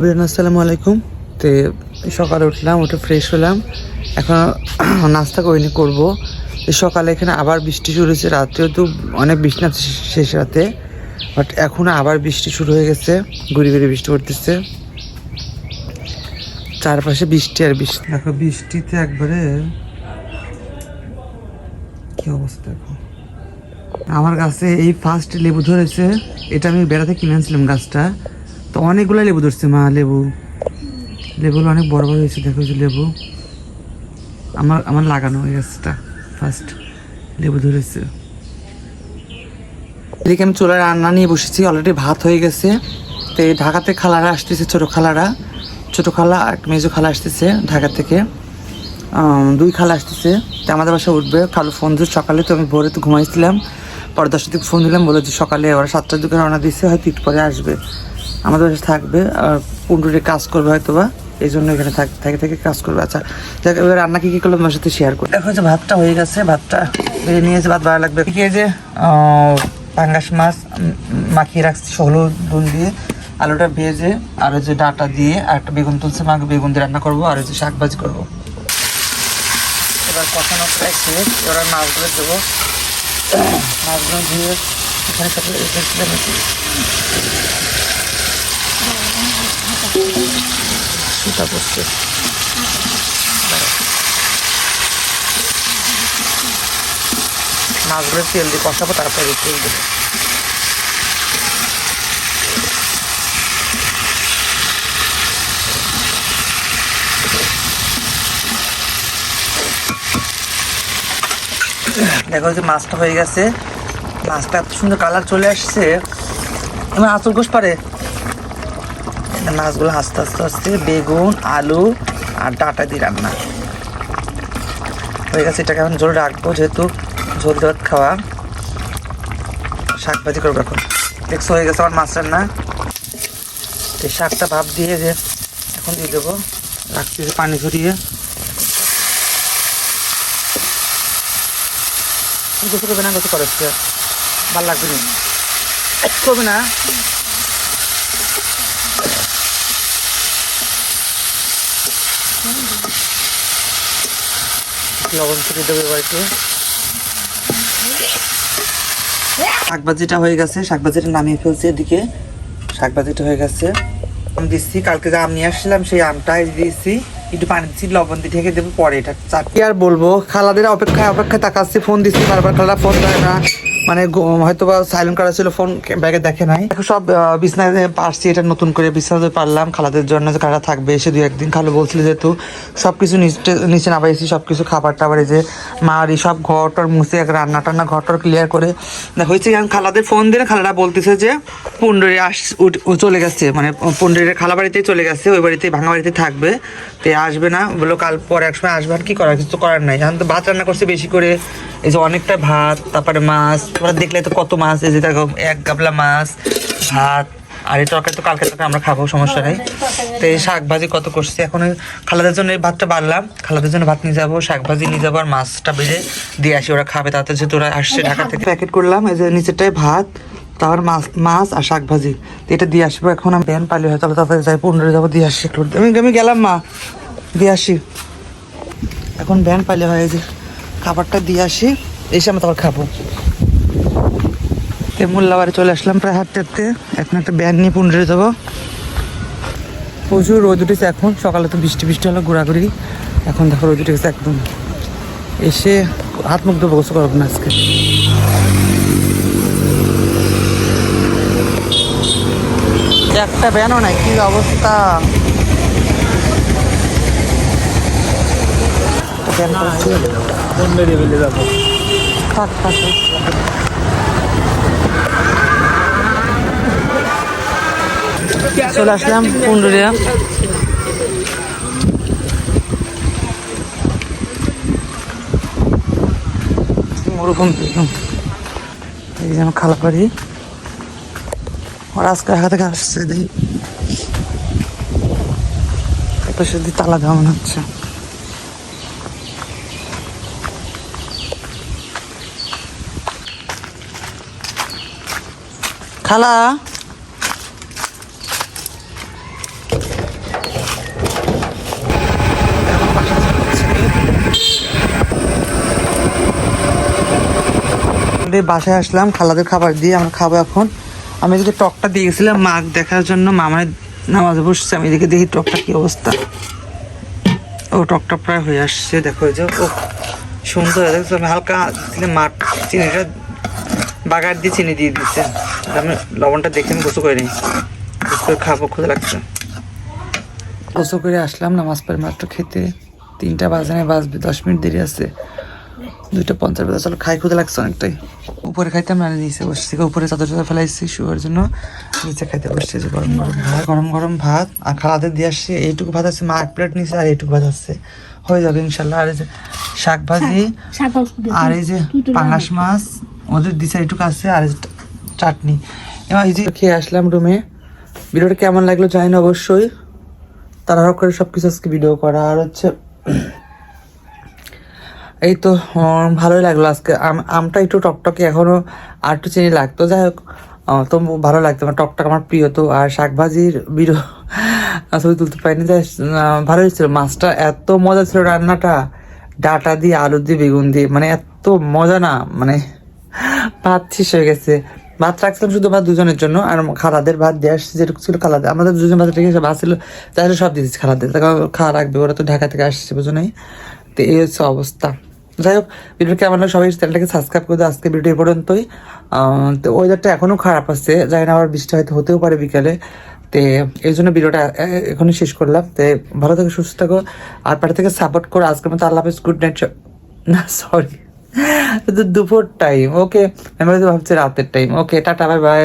আসসালামু আলাইকুম। তো সকালে উঠলাম, উঠে ফ্রেশ হলাম, এখন নাস্তা করিনি, করবো। সকালে এখানে আবার বৃষ্টি শুরু হয়েছে, রাত্রেও তো অনেক বৃষ্টি নামছে শেষ রাতে, বাট এখন আবার বৃষ্টি শুরু হয়ে গেছে, গুড়ি গুড়ি বৃষ্টি পড়তেছে, চারপাশে বৃষ্টি আর বৃষ্টি। দেখো বৃষ্টিতে একবারে কি অবস্থা। দেখো আমার গাছে এই ফার্স্ট লেবু ধরেছে, এটা আমি বেড়াতে কিনে আনছিলাম গাছটা, তো অনেকগুলো লেবু ধরছে মা, লেবুগুলো অনেক বড় বড় হয়েছে। দেখো যে লেবু আমার লাগানো ওই গাছটা ফার্স্ট লেবু ধরেছে। এদিকে আমি চুলায় রান্না নিয়ে বসেছি, অলরেডি ভাত হয়ে গেছে। তো এই ঢাকাতে খালারা আসতেছে, ছোটো খালা আর মেজো খালা আসতেছে ঢাকা থেকে, দুই খালা আসতেছে। তো আমাদের বাসায় উঠবে। খালু ফোন দিচ্ছে সকালে, তো আমি ভোরে তো ঘুমাইছিলাম, পরে 10টার দিকে ফোন দিলাম, বলে যে সকালে ওরা 7টার দিকে রওনা দিচ্ছে, হয়তো একটু পরে আসবে, আমাদের বাসায় থাকবে আর পুন্ডুরে কাজ করবে হয়তো বা, এই জন্য এখানে থেকে কাজ করবে। আচ্ছা যাক, এবার রান্না কী করলো তোমার সাথে শেয়ার করি। দেখো যে ভাতটা হয়ে গেছে, ভাতটা বেড়ে নিয়েছে, ভাত ভালো লাগবে। কি যে পাঙ্গাস মাছ মাখিয়ে রাখছি হলুদ নুন দিয়ে, আলুটা ভেজে আর যে ডাটা দিয়ে, আর একটা বেগুন তুলছে মাকে, বেগুন দিয়ে রান্না করবো, আর হচ্ছে শাক ভাজি করবো। এবার কষানো প্রায় শেষ, এবার মাছগুলো দেবো, মাছগুলো দিয়ে এখানে সাথে সুতা পড়ছে। মাছগুলো তেল দিয়ে কষাবো, তারপরে তেল দেবো। দেখো যে মাছটা হয়ে গেছে, মাছটা এত সুন্দর কালার চলে আসছে, এবার আঁচল গোস পারে। মাছগুলো আস্তে আস্তে আস্তে বেগুন আলু আর ডাটা দিয়ে রান্না হয়ে গেছে। এটাকে এখন ঝোল রাখবো, যেহেতু ঝোল দেওয়ার খাওয়া। শাক ভাজি করবো এখন। দেখছো হয়ে গেছে আমার মাছ রান্না। এই শাকটা ভাপ দিয়ে যে এখন দিয়ে দেবো, রাখছি পানি ঝরিয়ে। গোসল করবে না, গোসল করাচ্ছে ভালো লাগবে না, করবে না। লবণ ছড়িয়ে দেবো বাড়িতে। শাকভাজিটা হয়ে গেছে, শাকভাজিটা নামিয়ে ফেলছি, এদিকে শাকভাজিটা হয়ে গেছে। আম দিচ্ছি, কালকে যে আম নিয়ে আসছিলাম সেই আমটা দিয়েছি, একটু পানি দিচ্ছি, লবণ দিয়ে ঢেকে দেবো, পরে এটা চাটনি। আর বলবো, খালাদের অপেক্ষায় তাকাচ্ছি, ফোন দিচ্ছি বারবার, খালারা ফোন দেয় না, মানে হয়তো বা সাইলেন্ট করা ছিল, ফোন ব্যাগে দেখে নাই। সব বিছনায় পারছি, এটা নতুন করে বিছনাতে পারলাম খালাদের জন্য, যে খালা থাকবে এসে 2-1 দিন। খালু বলছিল যেহেতু সব কিছু নিচে নামাইছি, সব কিছু খাবার টাবার, যে মারি সব ঘরটর মুছে, এক রান্না টান্না ঘরটর ক্লিয়ার করে হয়েছে। খালাদের ফোন দিলে খালারা বলতেছে যে পুন্ডরে চলে গেছে, মানে পুন্ডরের খালা বাড়িতেই চলে গেছে, ওই বাড়িতেই ভাঙা বাড়িতে থাকবে, তো আসবে না বললো, কাল পরে এক সময় আসবে। আর কি করার, কিছু করার নাই। এখন তো ভাত রান্না করছে বেশি করে, এই যে অনেকটা ভাত, তারপরে মাছ, তোমরা দেখলে তো কত মাছ, এই যে দেখো 1 গাবলা মাছ, ভাত, আর এই তরকারি তো কালকে আমরা খাবো, সমস্যা নেই। তো এই শাক ভাজি কত করছি, এখন খালাদের জন্য এই ভাতটা বাড়লাম, খালাদের জন্য ভাত নিয়ে যাবো, শাক ভাজি নিয়ে যাবো, আর মাছটা বেড়ে দিয়ে আসি, ওরা খাবে তাতে, যেহেতু ওরা আসছে ঢাকা থেকে। প্যাকেট করলাম, এই যে নিচেরটাই ভাত, তারপর মাছ আর শাক ভাজি, তো এটা দিয়ে আসবো। এখন আমি ব্যান পালি হয়, তাহলে তাড়াতাড়ি যাই, 15 যাবো, দিয়ে আসি। একটু আমি গেলাম মা, দিয়ে আসি। এখন ব্যান পাইলে হয়, যে খাবারটা দিয়ে আসি, এসে আমরা তারপর খাবো। মোল্লাবাড়ি চলে আসলাম প্রায় হাঁটতে, এখন একটা ব্যান নিয়ে 15 যাবো। প্রচুর রোদ উঠেছে এখন, সকালে তো বৃষ্টি হলো ঘোরাঘুরি, এখন দেখো রোদ উঠে গেছে একদম। এসে হাত মুখ ধোবো, গোসল করবো না আজকে। একটা ব্যানও নাই, কি অবস্থা। চলে আসলাম পুন্ডুরিয়া। মরুভূমি, এই যেন খালা বাড়ি, ওরা আজকে ঢাকা থেকে আসছে, দেখি সেদিকে তালা দেওয়া মনে হচ্ছে। খালা বাসায় আসলাম খালাদের খাবার দিয়ে আমরা খাবো এখন। আমি এদিকে টকটা দিয়ে গেছিলাম মাছ দেখার জন্য, মা মানে নামাজে বসছে, আমি এদিকে দেখি টকটা কি অবস্থা। ও টকটা প্রায় হয়ে আসছে, দেখো এই যে ও সুন্দর দেখছো। আমি হালকা মাঠ চিনিটা বাগার দিয়ে চিনি দিয়ে দিচ্ছে। আমি লবণটা দেখে আমি গোসল করে নিই, গোসল করে খাবো, ক্ষুধা লাগছে। গোসল করে আসলাম নামাজ পড়ে মাত্র খেতে, 3টা বাজে না, বাজবে 10 মিনিট দেরি আছে, 2:50 বাজে। চলো খাই, ক্ষুধা লাগছে অনেকটাই। উপরে খাইতাম না, নিচে বসছি, উপরে চাদর চাদর ফেলাইছি শুয়ার জন্য, নিচে খাইতে বসছি। যে গরম গরম ভাত, গরম গরম ভাত আর খালাদের দিয়ে আসছে। এইটুকু ভাত আছে, মা 1 প্লেট নিচে, আর এইটুকু ভাত আছে, হয়ে যাবে ইনশাল্লাহ। আর এই যে শাক ভাজি, আর এই যে পাঙাশ মাছ ওদের দিছে, এইটুকু আছে, আর এই যে চাটনি। এবার এই যে খেয়ে আসলাম রুমে। ভিডিওটা কেমন লাগলো জানি না অবশ্যই। তাড়াহুড়ো করে সবকিছু আজকে ভিডিও করা, আর হচ্ছে এই তো ভালোই লাগলো আজকে। আমটা একটু টকটকে, এখনো আর একটু চিনি লাগতো, যাই হোক তো ভালো লাগতো। আমার টকটক আমার প্রিয় তো। আর শাক ভাজির ভিডিও ছবি তুলতে পারিনি, যাই ভালোই ছিল। মাছটা এত মজা ছিল, রান্নাটা ডাটা দিয়ে আলু দিয়ে বেগুন দিয়ে, মানে এত মজা না, মানে ভাত শেষ হয়ে গেছে। ভাত রাখছিলাম শুধু ভাত দুজনের জন্য, আর খালাদের ভাত দিয়ে আসছে যেটুকু ছিল খালাদের, আমাদের দুজন ভাত রেখে ভাত ছিল তাহলে সব দিয়ে দিচ্ছি খালাদের, খাওয়া রাখবে, ওরা তো ঢাকা থেকে আসছে বুঝো নাই। তো এই হচ্ছে অবস্থা। যাই হোক, ভিডিও কেমন লাগে সবাই চ্যানেলটাকে সাবস্ক্রাইব করে দাও। আজকে ভিডিও এই পর্যন্তই। তো ওয়েদারটা এখনও খারাপ আছে, জানি না আবার বৃষ্টি হয়তো হতেও পারে বিকালে। তো এই জন্য ভিডিওটা এখনই শেষ করলাম। তো ভালো থাকো, সুস্থ থাকো, আর পাশে থেকে সাপোর্ট করো। আজকের মতো আল্লাহ হাফেজ, গুড নাইট। না সরি, দুপুর টাইম, ওকে। আমি ভাবছি রাতের টাইম, ওকে, টাটা, বাই বাই।